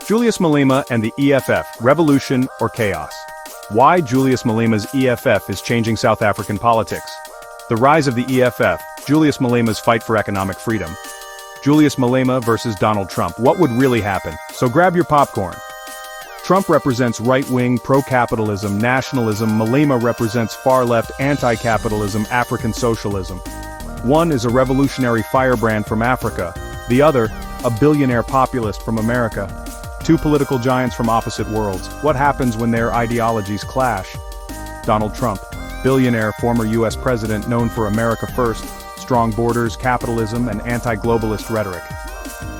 Julius Malema and the EFF, revolution or chaos? Why Julius Malema's EFF is changing South African politics. The rise of the EFF, Julius Malema's fight for economic freedom. Julius Malema versus Donald Trump. What would really happen? So grab your popcorn. Trump represents right-wing, pro-capitalism, nationalism. Malema represents far-left, anti-capitalism, African socialism. One is a revolutionary firebrand from Africa, the other, a billionaire populist from America. Two political giants from opposite worlds. What happens when their ideologies clash? Donald Trump, billionaire former US president known for America First, strong borders, capitalism, and anti-globalist rhetoric.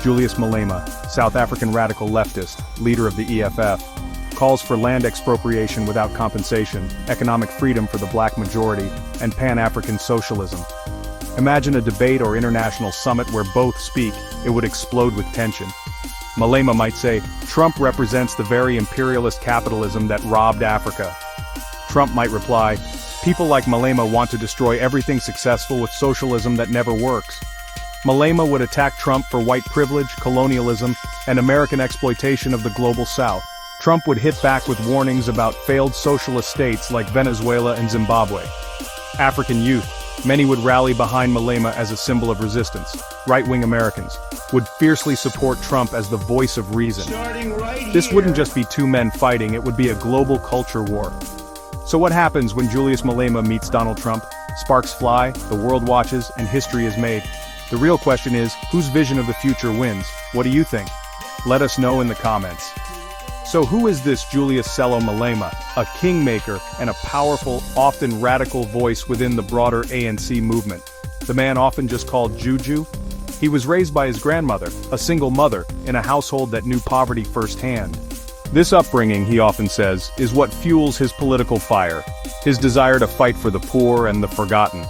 Julius Malema, South African radical leftist, leader of the EFF, calls for land expropriation without compensation, economic freedom for the black majority, and Pan-African socialism. Imagine a debate or international summit where both speak, it would explode with tension. Malema might say, Trump represents the very imperialist capitalism that robbed Africa. Trump might reply, people like Malema want to destroy everything successful with socialism that never works. Malema would attack Trump for white privilege, colonialism, and American exploitation of the global South. Trump would hit back with warnings about failed socialist states like Venezuela and Zimbabwe. African youth, many would rally behind Malema as a symbol of resistance. Right-wing Americans would fiercely support Trump as the voice of reason. This wouldn't just be two men fighting, it would be a global culture war. So what happens when Julius Malema meets Donald Trump? Sparks fly, the world watches, and history is made. The real question is, whose vision of the future wins? What do you think? Let us know in the comments. So who is this Julius Cello Malema, a kingmaker and a powerful, often radical voice within the broader ANC movement? The man often just called Juju? He was raised by his grandmother, a single mother, in a household that knew poverty firsthand. This upbringing, he often says, is what fuels his political fire, his desire to fight for the poor and the forgotten.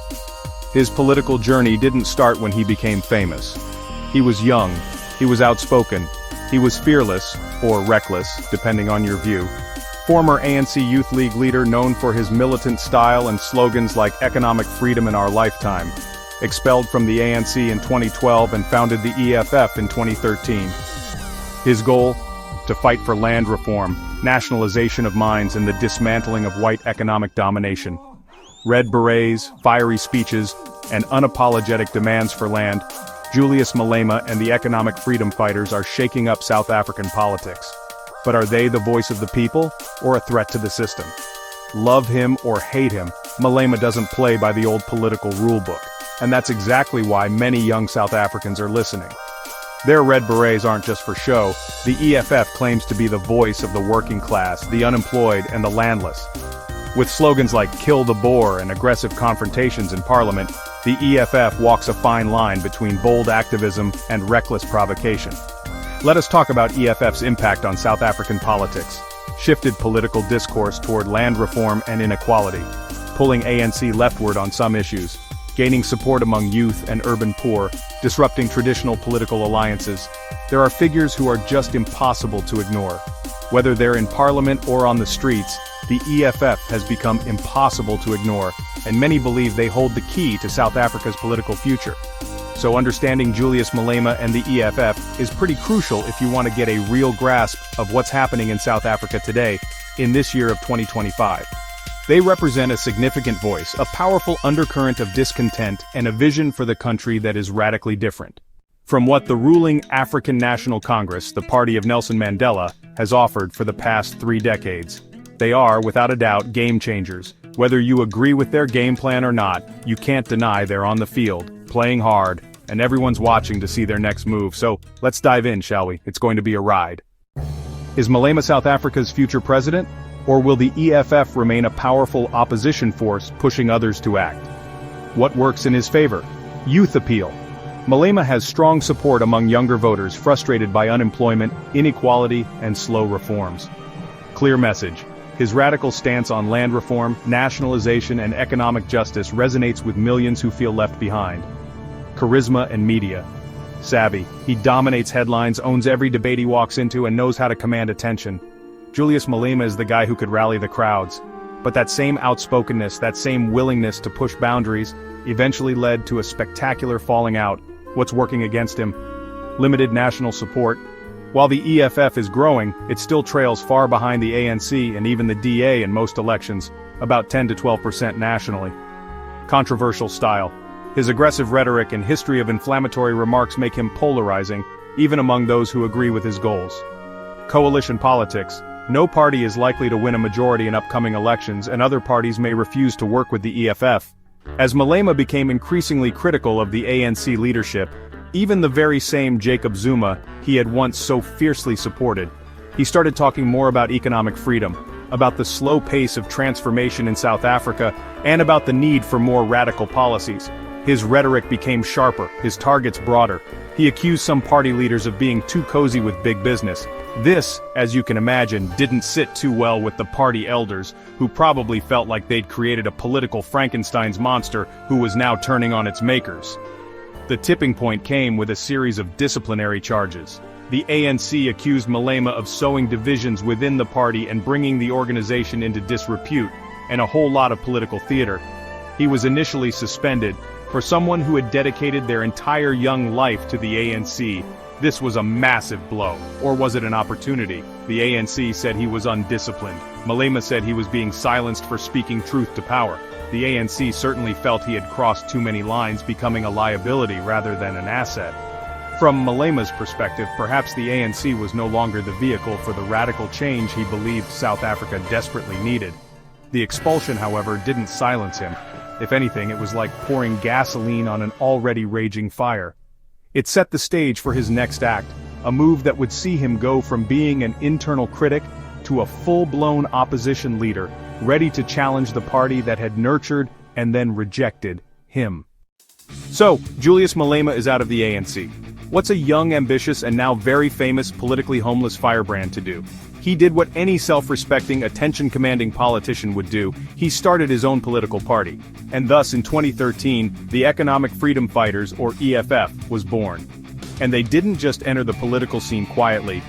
His political journey didn't start when he became famous. He was young, he was outspoken, he was fearless, or reckless, depending on your view. Former ANC Youth League leader known for his militant style and slogans like economic freedom in our lifetime. Expelled from the ANC in 2012 and founded the EFF in 2013. His goal? To fight for land reform, nationalization of mines and the dismantling of white economic domination. Red berets, fiery speeches, and unapologetic demands for land, Julius Malema and the economic freedom fighters are shaking up South African politics. But are they the voice of the people, or a threat to the system? Love him or hate him, Malema doesn't play by the old political rulebook. And that's exactly why many young South Africans are listening. Their red berets aren't just for show, the EFF claims to be the voice of the working class, the unemployed, and the landless. With slogans like "Kill the Boer" and aggressive confrontations in parliament, the EFF walks a fine line between bold activism and reckless provocation. Let us talk about EFF's impact on South African politics. Shifted political discourse toward land reform and inequality, pulling ANC leftward on some issues, gaining support among youth and urban poor, disrupting traditional political alliances. There are figures who are just impossible to ignore. Whether they're in parliament or on the streets, the EFF has become impossible to ignore, and many believe they hold the key to South Africa's political future. So understanding Julius Malema and the EFF is pretty crucial if you want to get a real grasp of what's happening in South Africa today, in this year of 2025. They represent a significant voice, a powerful undercurrent of discontent, and a vision for the country that is radically different from what the ruling African National Congress, the party of Nelson Mandela, has offered for the past 3 decades. They are, without a doubt, game changers. Whether you agree with their game plan or not, you can't deny they're on the field, playing hard, and everyone's watching to see their next move. So, let's dive in, shall we? It's going to be a ride. Is Malema South Africa's future president? Or will the EFF remain a powerful opposition force pushing others to act? What works in his favor? Youth appeal. Malema has strong support among younger voters frustrated by unemployment, inequality, and slow reforms. Clear message. His radical stance on land reform, nationalization, and economic justice resonates with millions who feel left behind. Charisma and media. Savvy. He dominates headlines, owns every debate he walks into, and knows how to command attention. Julius Malema is the guy who could rally the crowds. But that same outspokenness, that same willingness to push boundaries, eventually led to a spectacular falling out. What's working against him? Limited national support, While the EFF is growing, it still trails far behind the ANC and even the DA in most elections, about 10 to 12% nationally. Controversial style. His aggressive rhetoric and history of inflammatory remarks make him polarizing, even among those who agree with his goals. Coalition politics. No party is likely to win a majority in upcoming elections, and other parties may refuse to work with the EFF. As Malema became increasingly critical of the ANC leadership, even the very same Jacob Zuma he had once so fiercely supported, he started talking more about economic freedom, about the slow pace of transformation in South Africa, and about the need for more radical policies. His rhetoric became sharper, his targets broader. He accused some party leaders of being too cozy with big business. This, as you can imagine, didn't sit too well with the party elders, who probably felt like they'd created a political Frankenstein's monster who was now turning on its makers. The tipping point came with a series of disciplinary charges. The ANC accused Malema of sowing divisions within the party and bringing the organization into disrepute, and a whole lot of political theater. He was initially suspended. For someone who had dedicated their entire young life to the ANC, this was a massive blow. Or was it an opportunity? The ANC said he was undisciplined. Malema said he was being silenced for speaking truth to power. The ANC certainly felt he had crossed too many lines, becoming a liability rather than an asset. From Malema's perspective, perhaps the ANC was no longer the vehicle for the radical change he believed South Africa desperately needed. The expulsion, however, didn't silence him. If anything, it was like pouring gasoline on an already raging fire. It set the stage for his next act, a move that would see him go from being an internal critic to a full-blown opposition leader, ready to challenge the party that had nurtured and then rejected him. So, Julius Malema is out of the ANC. What's a young, ambitious, and now very famous politically homeless firebrand to do? He did what any self-respecting, attention-commanding politician would do. He started his own political party. And thus, in 2013, the Economic Freedom Fighters, or EFF, was born. And they didn't just enter the political scene quietly.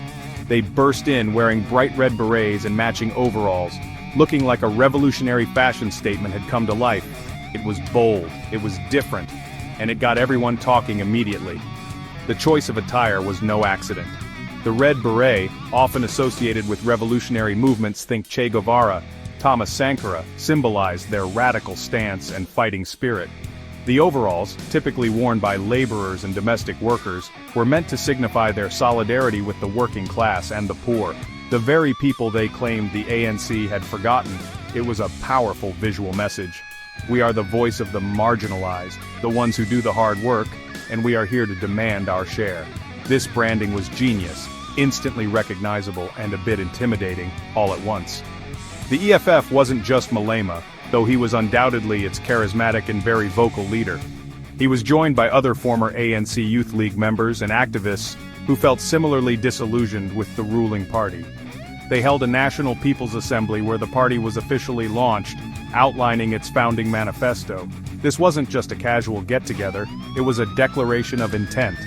They burst in wearing bright red berets and matching overalls, looking like a revolutionary fashion statement had come to life. It was bold, it was different, and it got everyone talking immediately. The choice of attire was no accident. The red beret, often associated with revolutionary movements, think Che Guevara, Thomas Sankara, symbolized their radical stance and fighting spirit. The overalls, typically worn by laborers and domestic workers, were meant to signify their solidarity with the working class and the poor, the very people they claimed the ANC had forgotten. It was a powerful visual message. We are the voice of the marginalized, the ones who do the hard work, and we are here to demand our share. This branding was genius, instantly recognizable and a bit intimidating, all at once. The EFF wasn't just Malema, though he was undoubtedly its charismatic and very vocal leader. He was joined by other former ANC Youth League members and activists who felt similarly disillusioned with the ruling party. They held a National People's Assembly where the party was officially launched, outlining its founding manifesto. This wasn't just a casual get-together, it was a declaration of intent.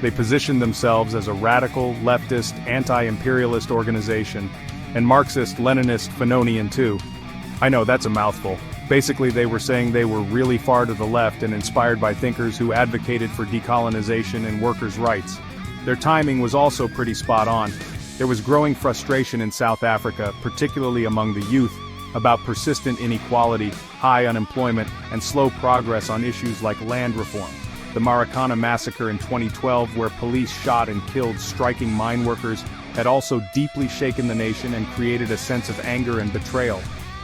They positioned themselves as a radical, leftist, anti-imperialist organization, and Marxist-Leninist Fanonian too. I know, that's a mouthful. Basically, they were saying they were really far to the left and inspired by thinkers who advocated for decolonization and workers' rights. Their timing was also pretty spot on. There was growing frustration in South Africa, particularly among the youth, about persistent inequality, high unemployment, and slow progress on issues like land reform. The Marikana massacre in 2012, where police shot and killed striking mine workers, had also deeply shaken the nation and created a sense of anger and betrayal.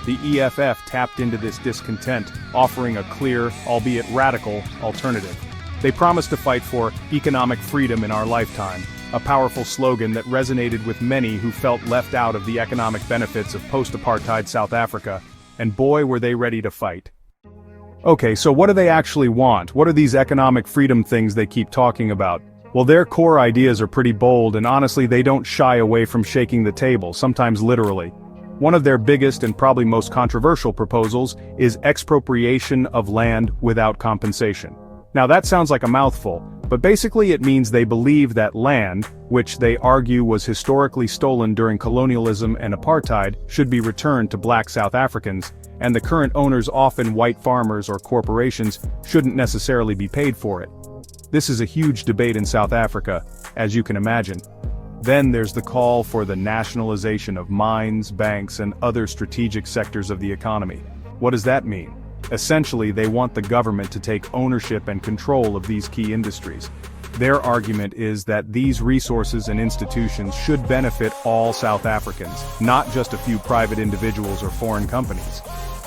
The EFF tapped into this discontent, offering a clear, albeit radical, alternative. They promised to fight for economic freedom in our lifetime, a powerful slogan that resonated with many who felt left out of the economic benefits of post-apartheid South Africa, and boy were they ready to fight. Okay, so what do they actually want? What are these economic freedom things they keep talking about? Well, their core ideas are pretty bold, and honestly they don't shy away from shaking the table, sometimes literally. One of their biggest and probably most controversial proposals is expropriation of land without compensation. Now that sounds like a mouthful, but basically it means they believe that land, which they argue was historically stolen during colonialism and apartheid, should be returned to black South Africans, and the current owners, often white farmers or corporations, shouldn't necessarily be paid for it. This is a huge debate in South Africa, as you can imagine. Then there's the call for the nationalization of mines, banks, and other strategic sectors of the economy. What does that mean? Essentially, they want the government to take ownership and control of these key industries. Their argument is that these resources and institutions should benefit all South Africans, not just a few private individuals or foreign companies.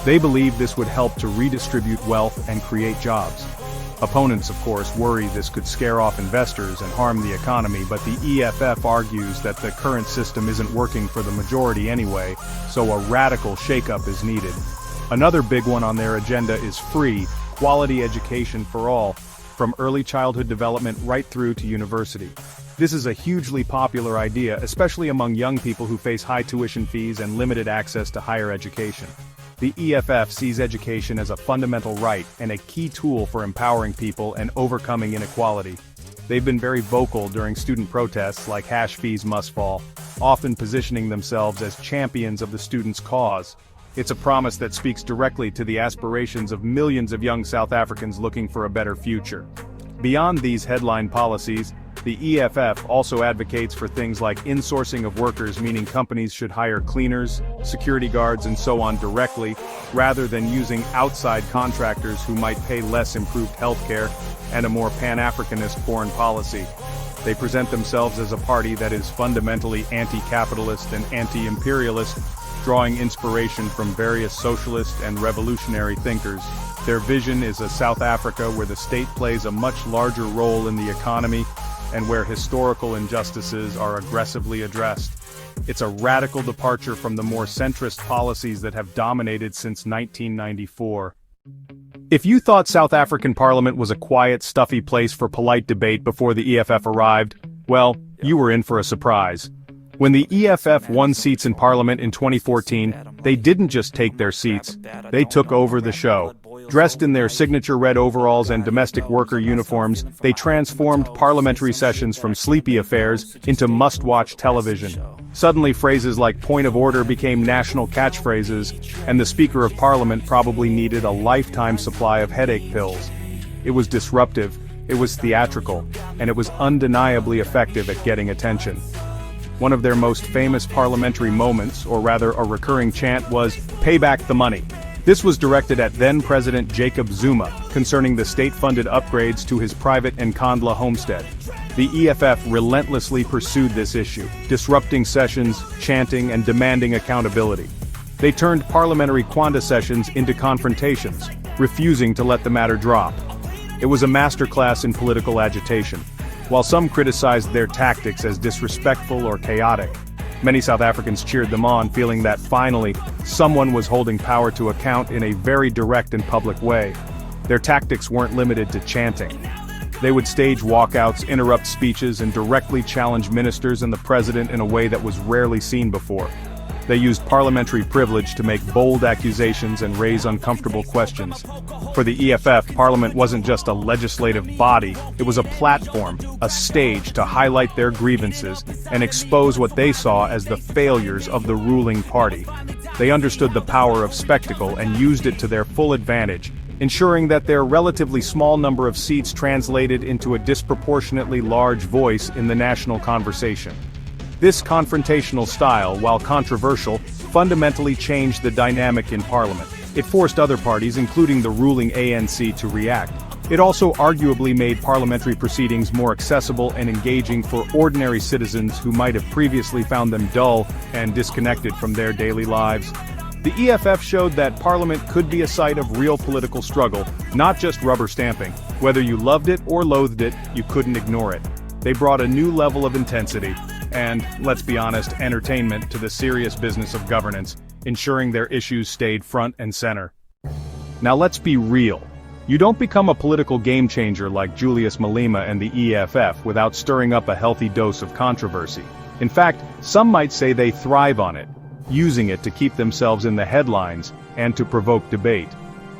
They believe this would help to redistribute wealth and create jobs. Opponents, of course, worry this could scare off investors and harm the economy, but the EFF argues that the current system isn't working for the majority anyway, so a radical shakeup is needed. Another big one on their agenda is free, quality education for all, from early childhood development right through to university. This is a hugely popular idea, especially among young people who face high tuition fees and limited access to higher education. The EFF sees education as a fundamental right and a key tool for empowering people and overcoming inequality. They've been very vocal during student protests like #fees must fall, often positioning themselves as champions of the students' cause. It's a promise that speaks directly to the aspirations of millions of young South Africans looking for a better future. Beyond these headline policies, the EFF also advocates for things like insourcing of workers, meaning companies should hire cleaners, security guards and so on directly, rather than using outside contractors who might pay less, improved healthcare, and a more pan-Africanist foreign policy. They present themselves as a party that is fundamentally anti-capitalist and anti-imperialist, drawing inspiration from various socialist and revolutionary thinkers. Their vision is a South Africa where the state plays a much larger role in the economy and where historical injustices are aggressively addressed. It's a radical departure from the more centrist policies that have dominated since 1994. If you thought South African Parliament was a quiet, stuffy place for polite debate before the EFF arrived, well, you were in for a surprise. When the EFF won seats in Parliament in 2014, they didn't just take their seats, they took over the show. Dressed in their signature red overalls and domestic worker uniforms, they transformed parliamentary sessions from sleepy affairs into must-watch television. Suddenly phrases like point of order became national catchphrases, and the Speaker of Parliament probably needed a lifetime supply of headache pills. It was disruptive, it was theatrical, and it was undeniably effective at getting attention. One of their most famous parliamentary moments, or rather a recurring chant, was, "Pay back the money." This was directed at then-President Jacob Zuma, concerning the state-funded upgrades to his private Nkandla homestead. The EFF relentlessly pursued this issue, disrupting sessions, chanting, and demanding accountability. They turned parliamentary Kwanda sessions into confrontations, refusing to let the matter drop. It was a masterclass in political agitation. While some criticized their tactics as disrespectful or chaotic, many South Africans cheered them on, feeling that finally, someone was holding power to account in a very direct and public way. Their tactics weren't limited to chanting. They would stage walkouts, interrupt speeches, and directly challenge ministers and the president in a way that was rarely seen before. They used parliamentary privilege to make bold accusations and raise uncomfortable questions. For the EFF, Parliament wasn't just a legislative body, it was a platform, a stage to highlight their grievances and expose what they saw as the failures of the ruling party. They understood the power of spectacle and used it to their full advantage, ensuring that their relatively small number of seats translated into a disproportionately large voice in the national conversation. This confrontational style, while controversial, fundamentally changed the dynamic in Parliament. It forced other parties, including the ruling ANC, to react. It also arguably made parliamentary proceedings more accessible and engaging for ordinary citizens who might have previously found them dull and disconnected from their daily lives. The EFF showed that Parliament could be a site of real political struggle, not just rubber stamping. Whether you loved it or loathed it, you couldn't ignore it. They brought a new level of intensity and, let's be honest, entertainment to the serious business of governance, ensuring their issues stayed front and center. Now let's be real. You don't become a political game changer like Julius Malema and the EFF without stirring up a healthy dose of controversy. In fact, some might say they thrive on it, using it to keep themselves in the headlines and to provoke debate.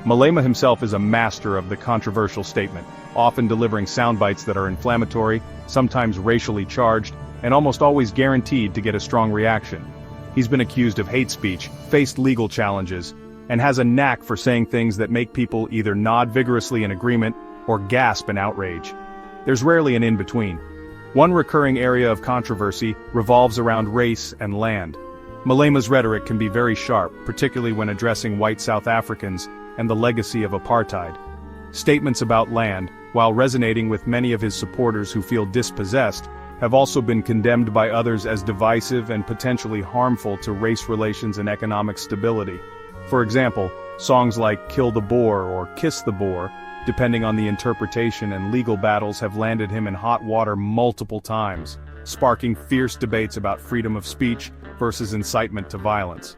Malema himself is a master of the controversial statement, often delivering sound bites that are inflammatory, sometimes racially charged, and almost always guaranteed to get a strong reaction. He's been accused of hate speech, faced legal challenges, and has a knack for saying things that make people either nod vigorously in agreement or gasp in outrage. There's rarely an in-between. One recurring area of controversy revolves around race and land. Malema's rhetoric can be very sharp, particularly when addressing white South Africans and the legacy of apartheid. Statements about land, while resonating with many of his supporters who feel dispossessed, have also been condemned by others as divisive and potentially harmful to race relations and economic stability. For example, songs like "Kill the Boer" or "Kiss the Boer," depending on the interpretation and legal battles, have landed him in hot water multiple times, sparking fierce debates about freedom of speech versus incitement to violence.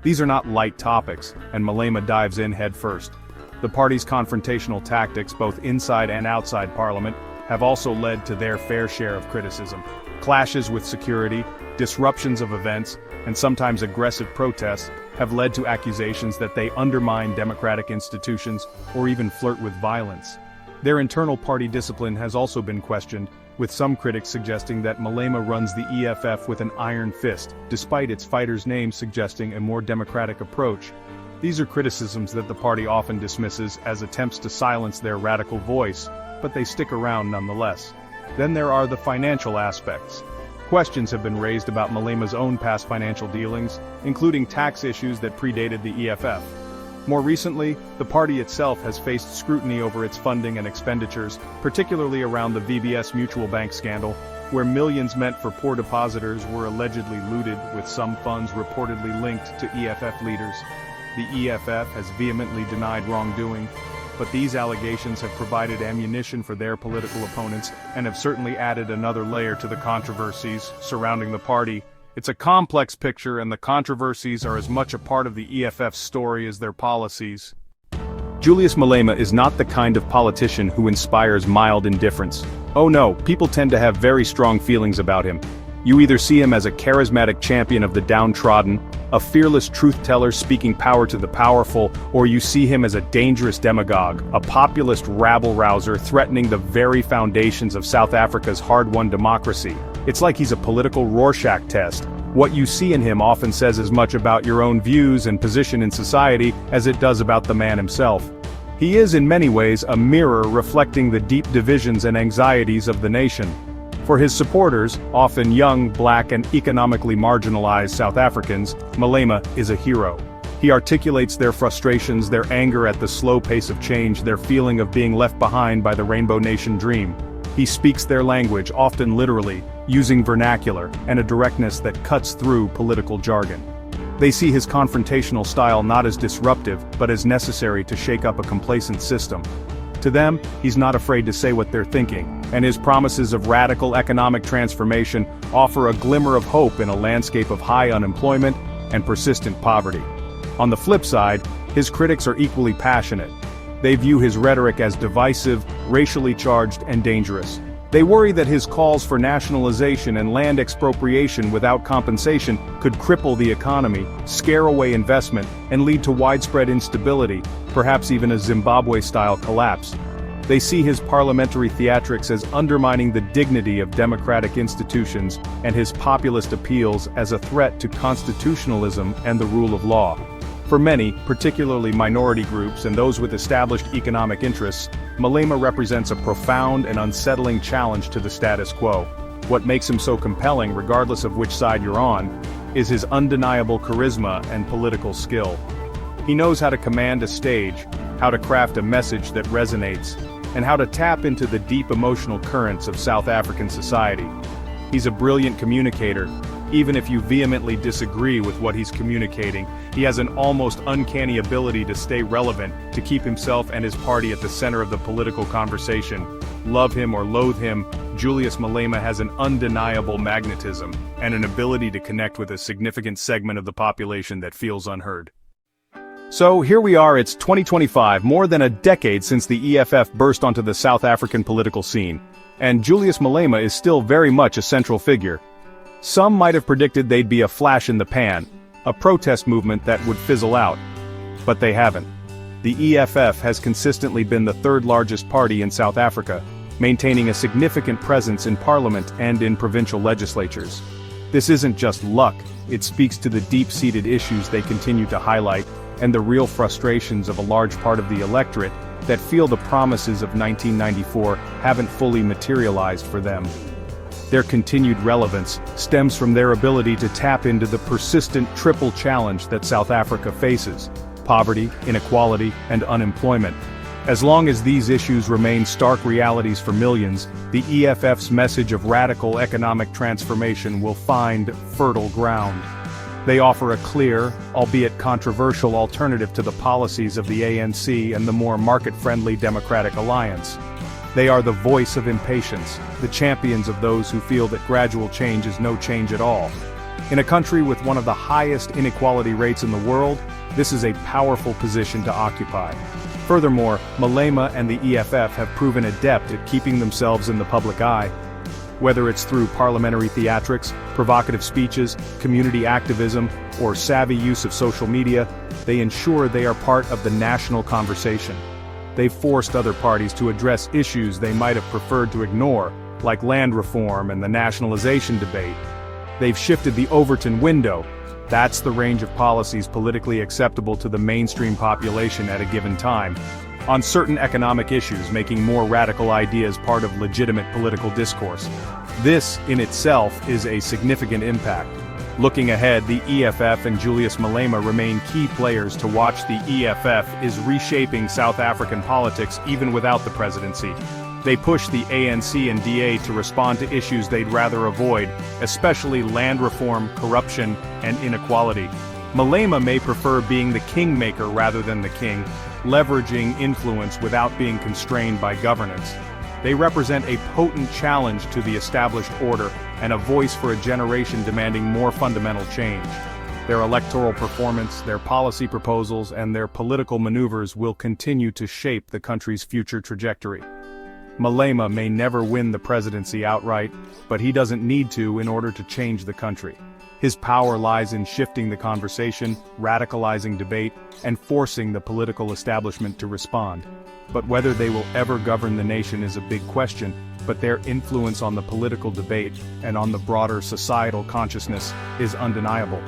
These are not light topics, and Malema dives in headfirst. The party's confrontational tactics, both inside and outside Parliament, have also led to their fair share of criticism. Clashes with security, disruptions of events, and sometimes aggressive protests have led to accusations that they undermine democratic institutions or even flirt with violence. Their internal party discipline has also been questioned, with some critics suggesting that Malema runs the EFF with an iron fist, despite its fighter's name suggesting a more democratic approach. These are criticisms that the party often dismisses as attempts to silence their radical voice, but they stick around nonetheless. Then there are the financial aspects. Questions have been raised about Malema's own past financial dealings, including tax issues that predated the EFF. More recently, the party itself has faced scrutiny over its funding and expenditures, particularly around the VBS Mutual Bank scandal, where millions meant for poor depositors were allegedly looted, with some funds reportedly linked to EFF leaders. The EFF has vehemently denied wrongdoing, but these allegations have provided ammunition for their political opponents and have certainly added another layer to the controversies surrounding the party. It's a complex picture, and the controversies are as much a part of the EFF's story as their policies. Julius Malema is not the kind of politician who inspires mild indifference. Oh no, people tend to have very strong feelings about him. You either see him as a charismatic champion of the downtrodden, a fearless truth-teller speaking power to the powerful, or you see him as a dangerous demagogue, a populist rabble-rouser threatening the very foundations of South Africa's hard-won democracy. It's like he's a political Rorschach test. What you see in him often says as much about your own views and position in society as it does about the man himself. He is in many ways a mirror reflecting the deep divisions and anxieties of the nation. For his supporters, often young, black, and economically marginalized South Africans, Malema is a hero. He articulates their frustrations, their anger at the slow pace of change, their feeling of being left behind by the Rainbow Nation dream. He speaks their language, often literally, using vernacular and a directness that cuts through political jargon. They see his confrontational style not as disruptive, but as necessary to shake up a complacent system. To them, he's not afraid to say what they're thinking, and his promises of radical economic transformation offer a glimmer of hope in a landscape of high unemployment and persistent poverty. On the flip side, his critics are equally passionate. They view his rhetoric as divisive, racially charged, and dangerous. They worry that his calls for nationalization and land expropriation without compensation could cripple the economy, scare away investment, and lead to widespread instability, perhaps even a Zimbabwe-style collapse. They see his parliamentary theatrics as undermining the dignity of democratic institutions and his populist appeals as a threat to constitutionalism and the rule of law. For many, particularly minority groups and those with established economic interests, Malema represents a profound and unsettling challenge to the status quo. What makes him so compelling, regardless of which side you're on, is his undeniable charisma and political skill. He knows how to command a stage, how to craft a message that resonates, and how to tap into the deep emotional currents of South African society. He's a brilliant communicator. Even if you vehemently disagree with what he's communicating, he has an almost uncanny ability to stay relevant, to keep himself and his party at the center of the political conversation. Love him or loathe him, Julius Malema has an undeniable magnetism, and an ability to connect with a significant segment of the population that feels unheard. So here we are, it's 2025, more than a decade since the EFF burst onto the South African political scene. And Julius Malema is still very much a central figure. Some might have predicted they'd be a flash in the pan, a protest movement that would fizzle out. But they haven't. The EFF has consistently been the third largest party in South Africa, maintaining a significant presence in parliament and in provincial legislatures. This isn't just luck, it speaks to the deep-seated issues they continue to highlight and the real frustrations of a large part of the electorate that feel the promises of 1994 haven't fully materialized for them. Their continued relevance stems from their ability to tap into the persistent triple challenge that South Africa faces: poverty, inequality, and unemployment. As long as these issues remain stark realities for millions, the EFF's message of radical economic transformation will find fertile ground. They offer a clear, albeit controversial alternative to the policies of the ANC and the more market-friendly Democratic Alliance. They are the voice of impatience, the champions of those who feel that gradual change is no change at all. In a country with one of the highest inequality rates in the world, this is a powerful position to occupy. Furthermore, Malema and the EFF have proven adept at keeping themselves in the public eye. Whether it's through parliamentary theatrics, provocative speeches, community activism, or savvy use of social media, they ensure they are part of the national conversation. They've forced other parties to address issues they might have preferred to ignore, like land reform and the nationalization debate. They've shifted the Overton window. That's the range of policies politically acceptable to the mainstream population at a given time, on certain economic issues, making more radical ideas part of legitimate political discourse. This, in itself, is a significant impact. Looking ahead, the EFF and Julius Malema remain key players to watch. The EFF is reshaping South African politics even without the presidency. They push the ANC and DA to respond to issues they'd rather avoid, especially land reform, corruption, and inequality. Malema may prefer being the kingmaker rather than the king, leveraging influence without being constrained by governance. They represent a potent challenge to the established order and a voice for a generation demanding more fundamental change. Their electoral performance, their policy proposals, and their political maneuvers will continue to shape the country's future trajectory. Malema may never win the presidency outright, but he doesn't need to in order to change the country. His power lies in shifting the conversation, radicalizing debate, and forcing the political establishment to respond. But whether they will ever govern the nation is a big question, but their influence on the political debate and on the broader societal consciousness is undeniable.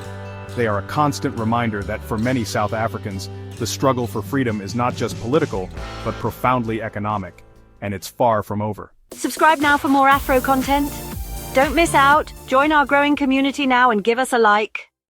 They are a constant reminder that for many South Africans, the struggle for freedom is not just political, but profoundly economic, and it's far from over. Subscribe now for more Afro content. Don't miss out. Join our growing community now and give us a like.